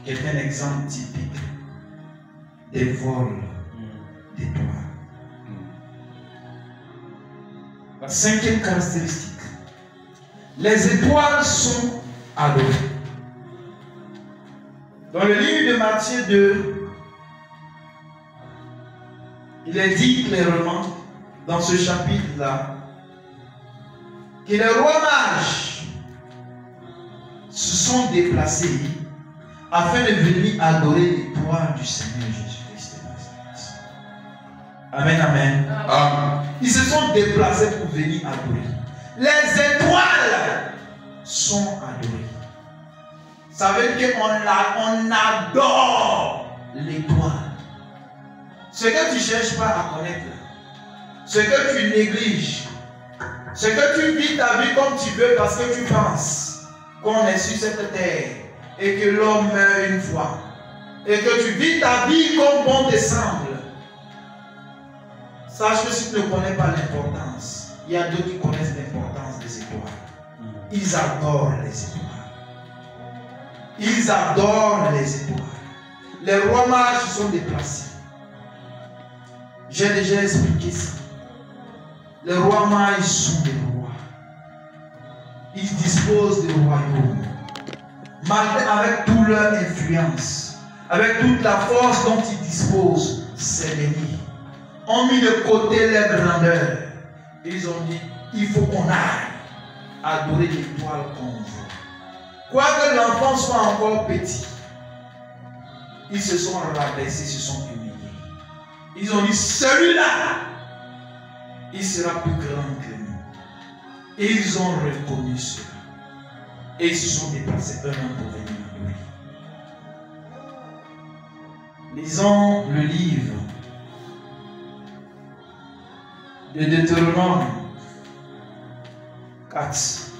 qui est un exemple typique des vols d'étoiles. La cinquième caractéristique, les étoiles sont adorées. Dans le livre de Matthieu 2, il est dit clairement dans ce chapitre-là que les rois mages se sont déplacés afin de venir adorer l'étoile du Seigneur Jésus-Christ de Nazareth. Amen, amen. Amen. Ils se sont déplacés pour venir adorer. Les étoiles sont adorées. Ça veut dire qu'on adore l'étoile. Ce que tu ne cherches pas à connaître, ce que tu négliges, ce que tu vis ta vie comme tu veux parce que tu penses qu'on est sur cette terre et que l'homme meurt une fois et que tu vis ta vie comme bon te semble. Sache que si tu ne connais pas l'importance, il y a d'autres qui connaissent l'importance des étoiles. Ils adorent les étoiles. Ils adorent les étoiles. Les rois mages se sont déplacés. J'ai déjà expliqué ça. Les rois mages sont des rois. Ils disposent de royaumes. Malgré avec toute leur influence, avec toute la force dont ils disposent, ces ennemis ont mis de côté leur grandeur. Ils ont dit, il faut qu'on aille adorer l'étoile qu'on voit. Quoique l'enfant soit encore petit, ils se sont rabaissés, se sont humiliés. Ils ont dit, celui-là, il sera plus grand que nous. Et ils ont reconnu cela. Et ils se sont déplacés eux-mêmes pour venir adorer. Lisons le livre de Deutéronome 4,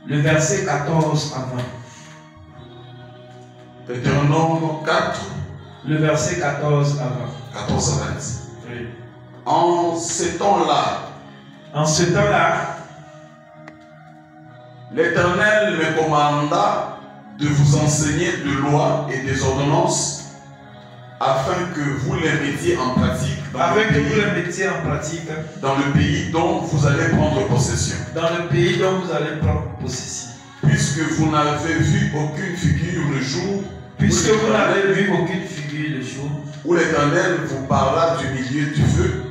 le verset 14 à 20. Deutéronome 4, le verset 14 à 20. 14 à 20. Oui. En ce temps-là, l'Éternel me commanda de vous enseigner des lois et des ordonnances afin que vous les mettiez en pratique dans le pays dont vous allez prendre possession. Dans le pays dont vous allez prendre possession. Puisque vous n'avez vu aucune figure le jour où l'Éternel vous parla du milieu du feu.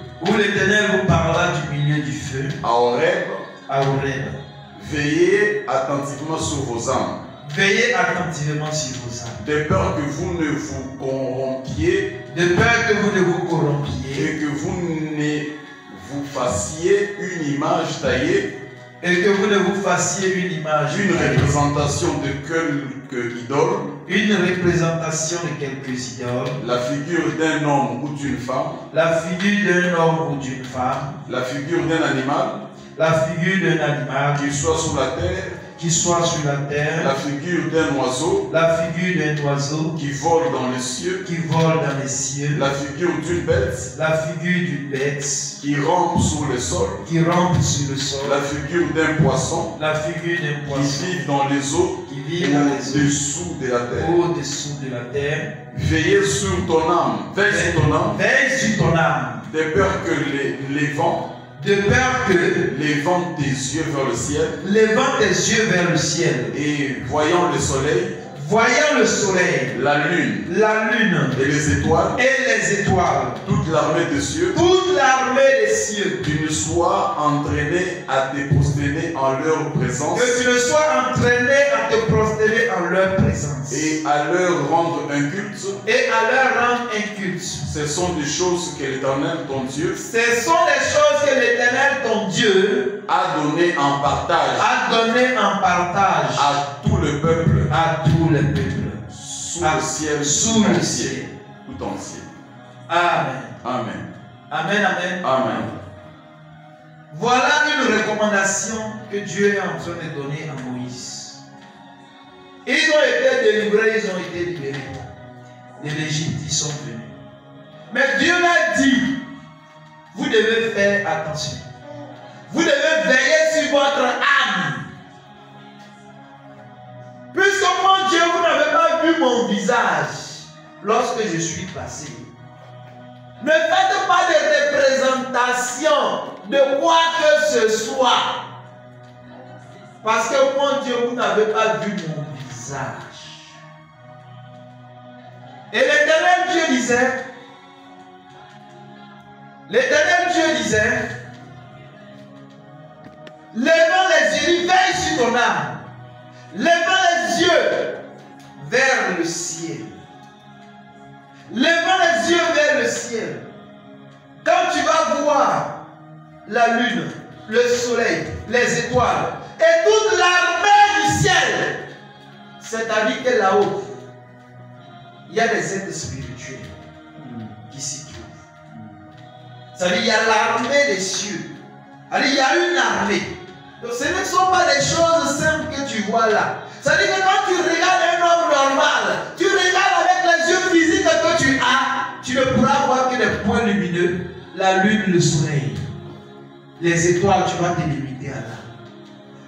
À Horeb. Veillez attentivement sur vos âmes. De peur que vous ne vous corrompiez. Et que vous ne vous fassiez une image taillée. Une représentation de quelques idoles. La figure d'un homme ou d'une femme. La figure d'un animal. Qui soit sur la terre. La figure d'un oiseau. Qui vole dans les cieux. La figure d'une bête. Qui rampe sur le sol. La figure d'un poisson. Qui vit dans les eaux. Au-dessous de la terre. Veillez sur ton âme. De peur que levant tes yeux vers le ciel. Et voyant le soleil, la lune et les étoiles, toute l'armée des cieux, tu ne sois entraîné à te prosterner en leur présence, et à leur rendre un culte. Ce sont des choses que l'Éternel ton Dieu a donné en partage à tout le peuple. Sous le ciel tout entier. Amen. Voilà une recommandation que Dieu est en train de donner à Moïse. Ils ont été délivrés, de l'Égypte, ils sont venus. Mais Dieu l'a dit, vous devez faire attention. Vous devez veiller sur votre âme. Puisque mon Dieu, vous n'avez vu mon visage lorsque je suis passé. Ne faites pas de représentation de quoi que ce soit. Parce que mon Dieu, vous n'avez pas vu mon visage. Et l'Éternel Dieu disait, levant les yeux, veille sur ton âme. Levant les yeux vers le ciel. Levant les yeux vers le ciel. Quand tu vas voir la lune, le soleil, les étoiles et toute l'armée du ciel, c'est-à-dire que là-haut, il y a des êtres spirituels qui s'y trouvent. C'est-à-dire qu'il y a l'armée des cieux. Il y a une armée. Donc ce ne sont pas des choses simples que tu vois là. C'est-à-dire que quand tu regardes un homme normal, tu regardes avec les yeux physiques que tu as, tu ne pourras voir que des points lumineux, la lune, le soleil, les étoiles, tu vas te limiter à là.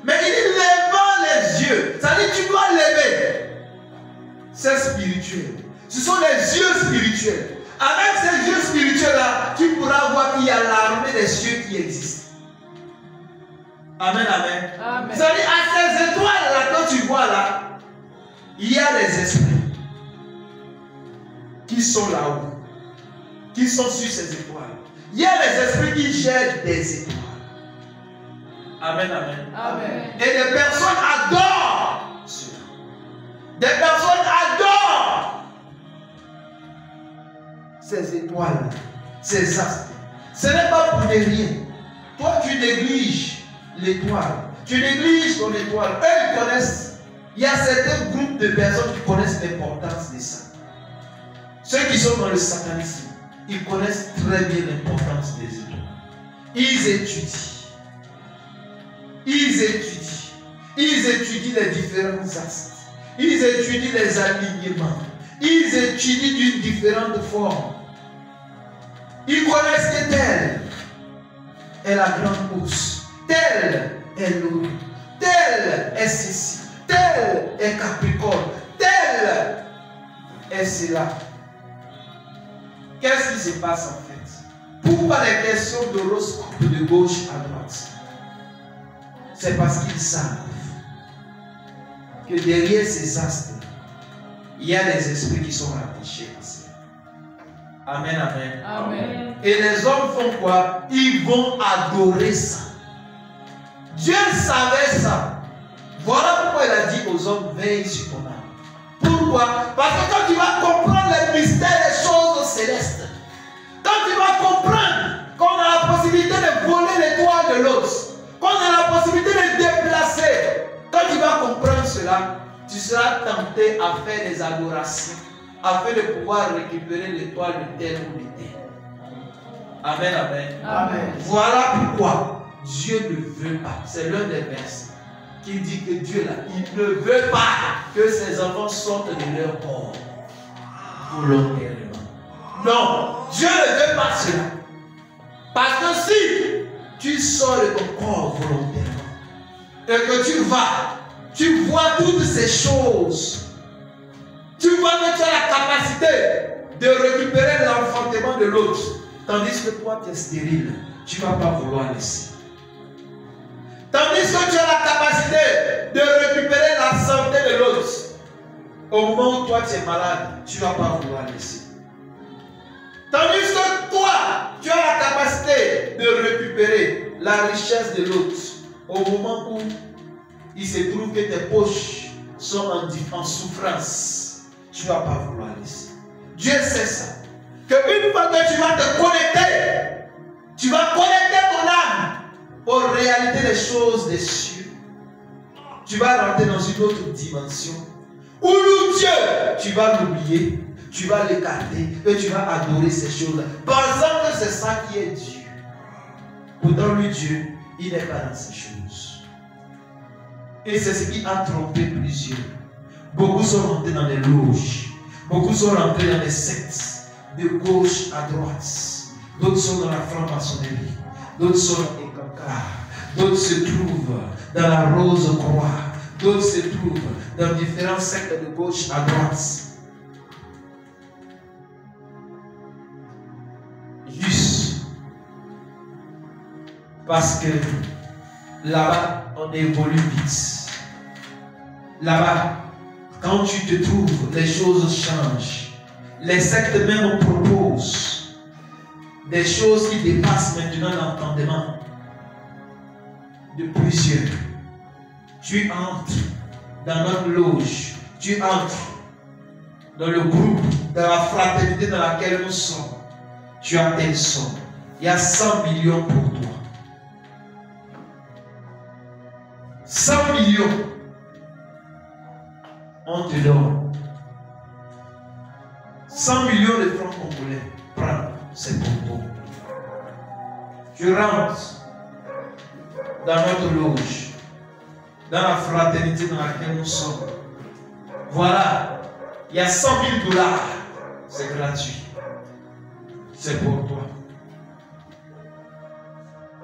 Mais il dit levant les yeux, c'est-à-dire que tu dois lever. C'est spirituel. Ce sont les yeux spirituels. Avec ces yeux spirituels-là, tu pourras voir qu'il y a l'armée des cieux qui existe. Amen, amen. Amen. C'est-à-dire à ces étoiles-là, quand tu vois là, il y a des esprits qui sont là-haut, qui sont sur ces étoiles. Il y a des esprits qui gèrent des étoiles. Amen, amen. Amen. Et des personnes adorent cela. Des personnes adorent ces étoiles, ces astres. Ce n'est pas pour des rien. Toi, tu négliges l'étoile. Tu négliges ton étoile. Eux, ils connaissent. Il y a certains groupes de personnes qui connaissent l'importance de ça. Ceux qui sont dans le satanisme, ils connaissent très bien l'importance des étoiles. Ils étudient. Ils étudient les différents astres. Ils étudient les alignements. Ils étudient d'une différente forme. Ils connaissent que telle est la grande ours, telle est l'eau, telle est ceci, telle est Capricorne, telle est cela. Qu'est-ce qui se passe en fait? Pourquoi les questions d'horoscope de gauche à droite? C'est parce qu'ils savent que derrière ces astres, il y a des esprits qui sont rattachés à ça. Amen, amen. Amen. Et les hommes font quoi? Ils vont adorer ça. Dieu savait ça. Voilà pourquoi il a dit aux hommes, veille sur ton âme. Pourquoi? Parce que quand tu vas comprendre les mystères des choses célestes, quand tu vas comprendre qu'on a la possibilité de voler l'étoile de l'autre, qu'on a la possibilité de déplacer, quand tu vas comprendre cela, tu seras tenté à faire des adorations afin de pouvoir récupérer l'étoile de tel ou de tel. Amen, amen. Amen. Voilà pourquoi Dieu ne veut pas. C'est l'un des versets qui dit que Dieu là, il ne veut pas que ses enfants sortent de leur corps volontairement. Non, Dieu ne veut pas cela. Parce que si tu sors de ton corps volontairement et que tu vois toutes ces choses, tu vois que tu as la capacité de récupérer l'enfantement de l'autre, tandis que toi tu es stérile, tu ne vas pas vouloir laisser. Tandis que tu as la capacité de récupérer la santé de l'autre, au moment où toi tu es malade, tu ne vas pas vouloir laisser. Tandis que toi, tu as la capacité de récupérer la richesse de l'autre, au moment où il se trouve que tes poches sont en souffrance, tu ne vas pas vouloir laisser. Dieu sait ça. Qu'une fois que tu vas te connecter, tu vas connecter ton âme aux réalités des choses des cieux. Tu vas rentrer dans une autre dimension où Dieu, tu vas l'oublier, tu vas l'écarter et tu vas adorer ces choses-là, pensant que c'est ça qui est Dieu. Pourtant, lui, Dieu, il n'est pas dans ces choses. Et c'est ce qui a trompé plusieurs. Beaucoup sont rentrés dans des loges. Beaucoup sont rentrés dans des sectes, de gauche à droite. D'autres sont dans la franc-maçonnerie. D'autres sont dans les cancars. D'autres se trouvent dans la rose croix. D'autres se trouvent dans différents sectes de gauche à droite. Juste parce que là-bas, on évolue vite. Là-bas, quand tu te trouves, les choses changent. Les sectes même proposent des choses qui dépassent maintenant l'entendement de plusieurs. Tu entres dans notre loge, tu entres dans le groupe, dans la fraternité dans laquelle nous sommes. Tu as tel somme. Il y a 100 millions pour toi. 100 millions. On te donne 100 millions de francs congolais. Prends, c'est pour toi. Tu rentres dans notre loge, dans la fraternité dans laquelle nous sommes. Voilà, il y a 100 000 $. C'est gratuit. C'est pour toi.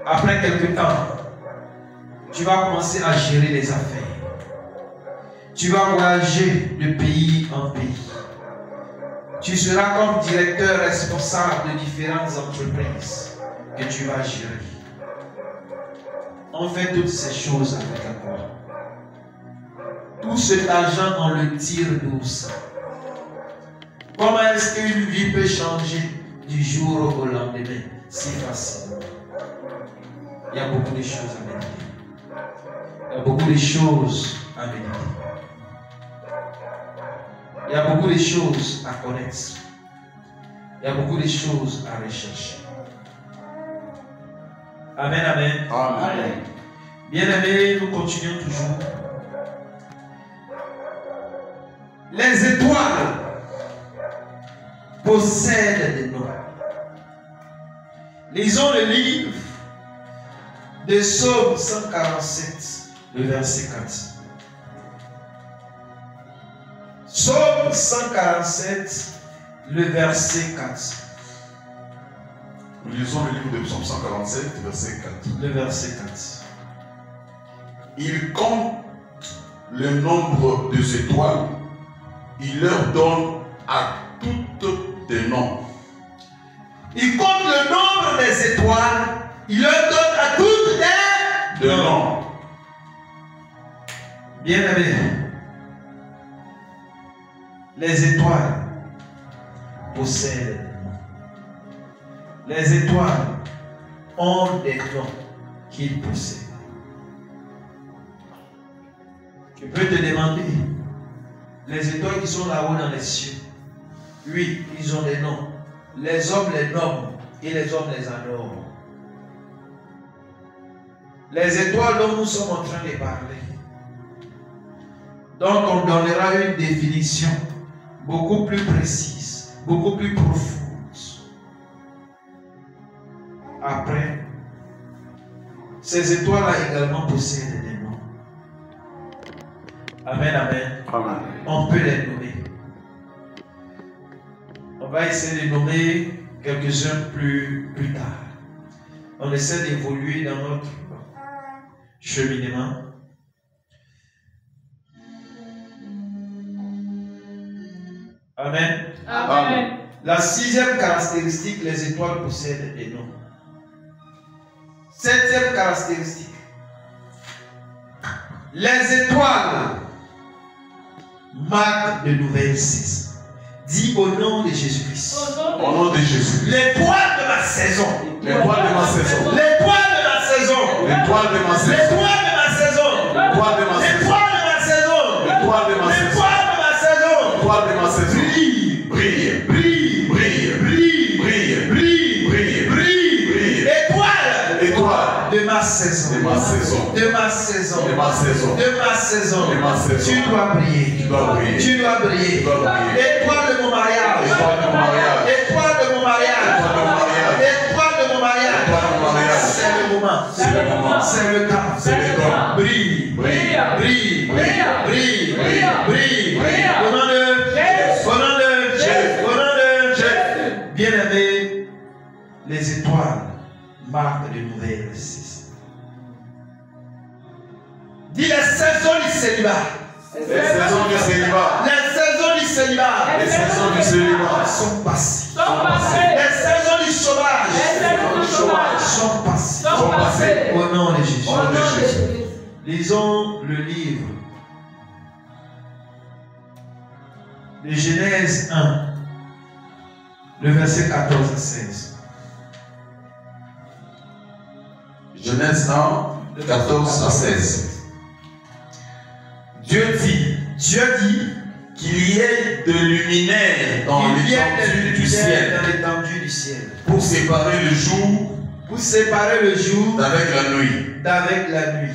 Après quelque temps, tu vas commencer à gérer les affaires. Tu vas voyager de pays en pays. Tu seras comme directeur responsable de différentes entreprises que tu vas gérer. On fait toutes ces choses avec accord. Tout cet argent, on le tire d'où ça? Comment est-ce qu'une vie peut changer du jour au lendemain? Si facile. Il y a beaucoup de choses à méditer. Il y a beaucoup de choses à méditer. Il y a beaucoup de choses à connaître. Il y a beaucoup de choses à rechercher. Amen, amen. Amen. Bien-aimés, nous continuons toujours. Les étoiles possèdent des noms. Lisons le livre de Psaume 147, le verset 4. Psaume 147, le verset 4. Nous lisons le livre de Psaume 147, verset 4. Le verset 4. Il compte le nombre des étoiles, il leur donne à toutes des noms. Il compte le nombre des étoiles, il leur donne à toutes des noms. Bien-aimés, les étoiles possèdent des noms. Les étoiles ont des noms qu'ils possèdent. Tu peux te demander, les étoiles qui sont là-haut dans les cieux, oui, ils ont des noms. Les hommes les nomment et les hommes les adorent. Les étoiles dont nous sommes en train de parler. Donc on donnera une définition beaucoup plus précise, beaucoup plus profonde. Après, ces étoiles-là également possèdent des noms. Amen, amen. Amen. On peut les nommer. On va essayer de nommer quelques-uns plus tard. On essaie d'évoluer dans notre cheminement. Amen. Amen. La 6e caractéristique, les étoiles possèdent des noms. 7e caractéristique, les étoiles marquent de nouvelles saisons. Dis au nom de Jésus-Christ. Au nom de Jésus. L'étoile de ma saison. L'étoile de ma saison. L'étoile de ma saison. L'étoile de ma saison. L'étoile de ma saison. L'étoile de ma saison. L'étoile de ma saison. L'étoile de ma saison. L'étoile de ma saison. Brille, brille, Brille, brille, brille, brille, brille, brille, brille. brille. Étoile. Étoile De ma saison. de ma saison. De ma saison. De ma saison. De ma saison. De ma saison. Tu dois briller. Tu dois briller. Tu dois briller. Tu dois briller. L'étoile de mon mariage. L'étoile de mon mariage. L'étoile de mon mariage. L'étoile de mon mariage. L'étoile de mon mariage. L'étoile de mon mariage. C'est le moment. C'est le moment. C'est le temps. C'est le temps. Brille. Brille. Brille. Brille. Brille. Brille. Brille. Brille. Au nom de Jésus. Au nom de Jésus. Au nom de Jésus. Bien-aimés, les étoiles marquent de nouvelles saisons. Dis les saisons saisons du célibat. Les saisons du célibat. Les saisons du célibat. Les saisons du célibat sont passées. Les saisons du chômage sont passées. Au nom de Jésus. Au nom de Jésus. Lisons le livre de Genèse 1, le verset 14 à 16. Genèse 1, 14 à 16. Dieu dit qu'il y ait de luminaires dans l'étendue du ciel pour séparer le jour d'avec la nuit.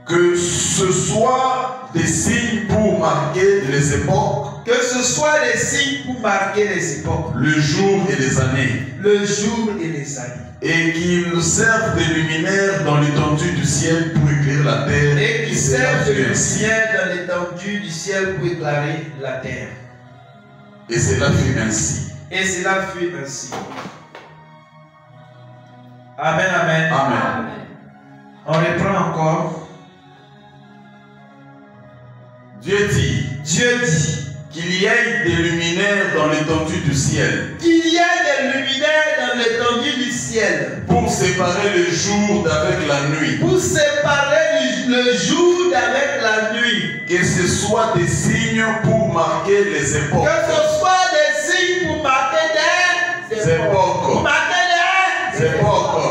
Que ce soit des signes pour marquer les époques. Le jour et les années. Et qu'ils servent de luminaires dans l'étendue du ciel pour éclairer la terre. Et qu'ils servent de lumière dans l'étendue du ciel pour éclairer la terre. Et cela fut ainsi. Amen, amen. Amen. On reprend encore. Dieu dit qu'il y ait des luminaires dans l'étendue du ciel. Pour séparer le jour d'avec la nuit. Que ce soit des signes pour marquer les époques. Des époques.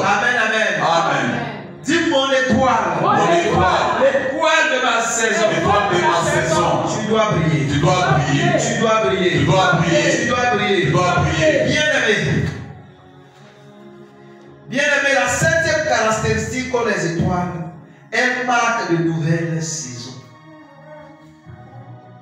Amen, amen. Amen. Dis mon étoile. L'étoile de ma saison. Tu dois briller. Bien-aimé, la septième caractéristique qu'ont les étoiles, elles marquent de nouvelles saisons.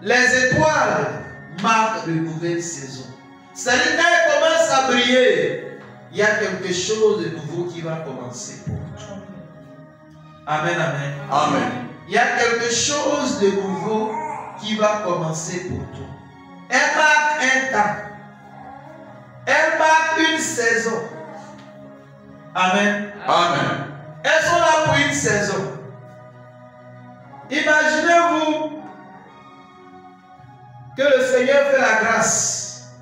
Les étoiles marquent de nouvelles saisons. C'est-à-dire quand elles commencent à briller, il y a quelque chose de nouveau qui va commencer pour toi. Amen, amen. Amen. Il y a quelque chose de nouveau qui va commencer pour toi. Elle marque un temps. Elle marque une saison. Amen. Amen. Elles sont là pour une saison. Imaginez-vous que le Seigneur fait la grâce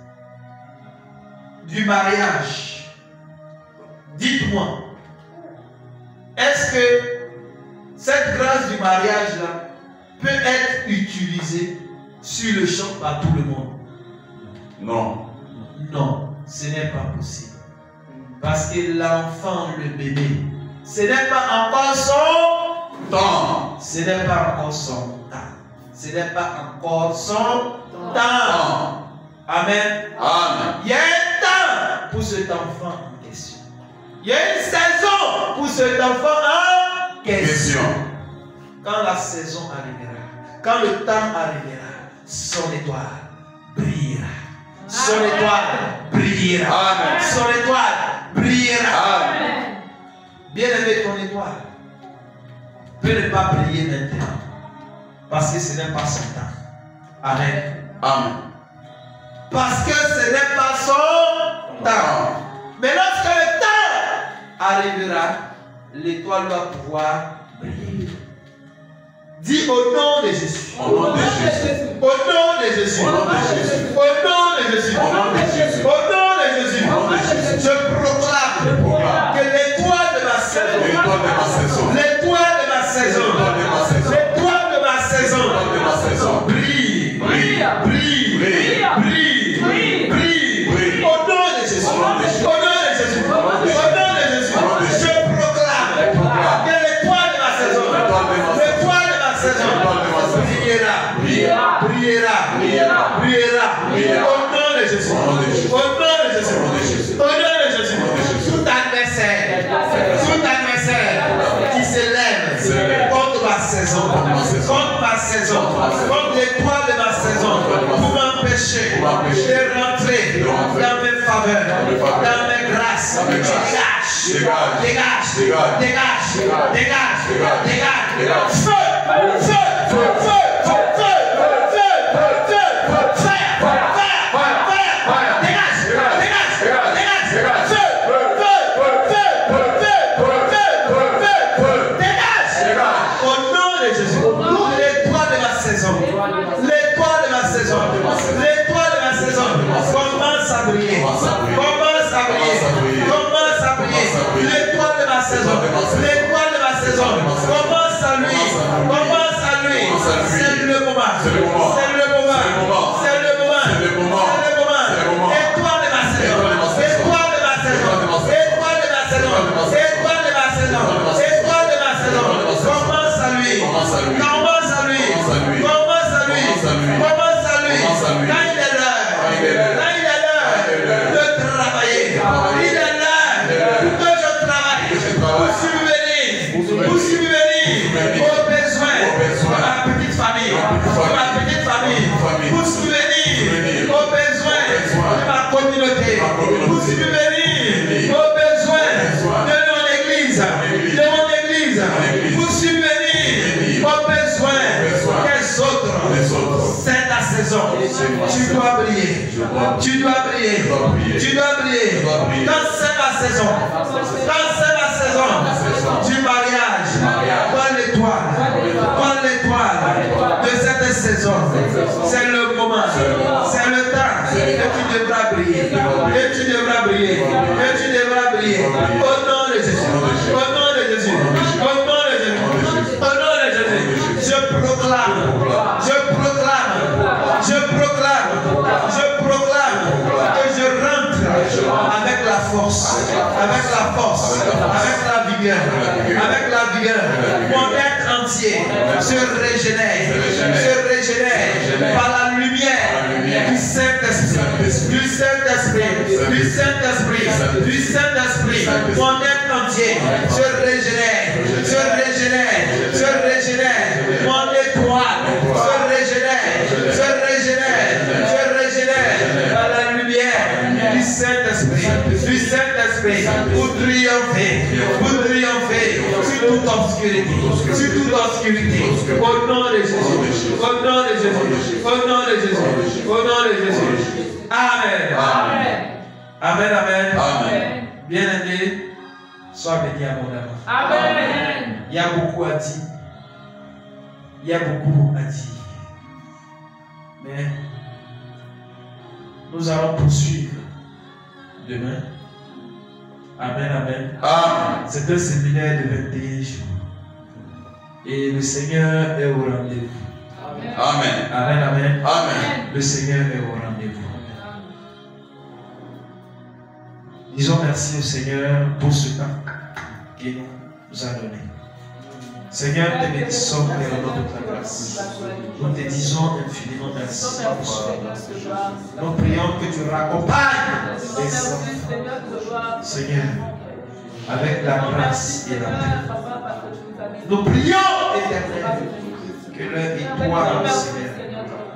du mariage. Dites-moi, est-ce que cette grâce du mariage-là peut être utilisée sur le champ par tout le monde? Non. Non, ce n'est pas possible. Parce que l'enfant, le bébé, ce n'est pas encore son temps. Ce n'est pas encore son temps. Ce n'est pas encore son temps. Amen. Amen. Il y a un temps pour cet enfant en question. Il y a une saison pour cet enfant en question. Quand la saison arrivera, quand le temps arrivera, son étoile brillera. Son étoile brillera. Amen. Son étoile brillera. Amen. Bien-aimé, ton étoile peut ne pas briller maintenant. Parce que ce n'est pas son temps. Amen. Amen. Parce que ce n'est pas son temps. Mais lorsque le temps arrivera, l'étoile va pouvoir briller. Dis au nom de Jésus. Au nom de Jésus. Au nom de Jésus. Au nom de Jésus. Au nom de Jésus. Au nom de Jésus. Au nom de Jésus. Au nom de Jésus. Je proclame que l'étoile de ma saison. L'étoile de ma saison. L'étoile de ma saison. L'étoile de ma saison. L'étoile de ma saison. L'étoile de ma saison. Brille. Brille. Brille. Brille. Brille. Brille. Brille. Brille. Au nom de Jésus. Au nom de Jésus. Au nom de Jésus. Au nom de Jésus. Au nom de Jésus. Je proclame que l'étoile de ma saison. L'étoile de ma saison. L'étoile de ma saison. L'étoile de ma saison. Brillera. Brillera. Brillera. Brillera. Brillera. Brillera. Au nom de Jésus. Au nom de Jésus. Au nom de Jésus. Au nom de Jésus. Au nom de Jésus. Au nom de Jésus. Tout adversaire qui se lève contre ma saison, contre ma saison, contre l'étoile de ma saison, pour m'empêcher de rentrer dans mes faveurs, dans mes grâces. Dégage, dégage, dégage, dégage, dégage. Feu, feu, feu, feu, feu, Au nom de Jésus. saison. Tu dois briller. Tu dois briller. Tu dois briller. Quand c'est ma saison. Quand c'est ma saison du mariage. Quand l'étoile de cette saison. C'est le moment. C'est le temps. Et tu devras briller. Et tu devras briller. Et tu devras briller. Au nom de Jésus. Au nom de Jésus. Au nom de Jésus. Au nom de Jésus. Je proclame. Je proclame. Je proclame. Je proclame. Que je rentre avec la force. Avec la force. Avec la vigueur. Avec la vigueur. Mon être entier se régénère. Se régénère par la lumière du Saint-Esprit. Du Saint-Esprit. Du Saint-Esprit. Du Saint-Esprit. Mon être entier se régénère. Se régénère. Se régénère. Mon étoile se régénère. Se régénère. Se régénère par la lumière du Saint-Esprit. Du Saint-Esprit. Pour triompher. Pour triompher sur toute obscurité. Sur toute obscurité. Au nom de Jésus. Au nom de Jésus. Au nom de Jésus. Au nom de Jésus. Amen. Amen. Amen. Amen. Bien-aimé, sois béni abondamment. Amen. Il y a beaucoup à dire. Il y a beaucoup à dire. Mais nous allons poursuivre demain. Amen, amen. Amen. C'est un séminaire de 21 jours. Et le Seigneur est au rendez-vous. Amen. Amen, amen. Amen. Le Seigneur est au rendez-vous. Disons merci au Seigneur pour ce temps qu'il nous a donné. Seigneur, te bénissons et rendons toute la grâce. Nous te disons infiniment merci pour cela. Nous prions que tu raccompagnes les enfants, Seigneur, avec la grâce et la paix. Nous prions, Éternel, que leur étoile, Seigneur,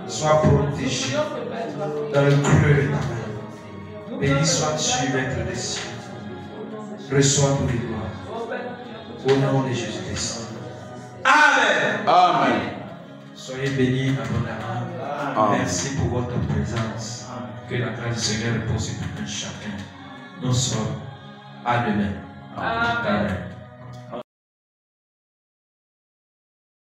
soit protégée dans le creux de ta main. Béni sois-tu, Maître des cieux. Reçois tous les gloires. Au nom de Jésus-Christ. Amen. Amen. Soyez bénis abondamment. Merci pour votre présence. Que la grâce du Seigneur repose sur tout un chacun. Nous sommes à demain. Amen.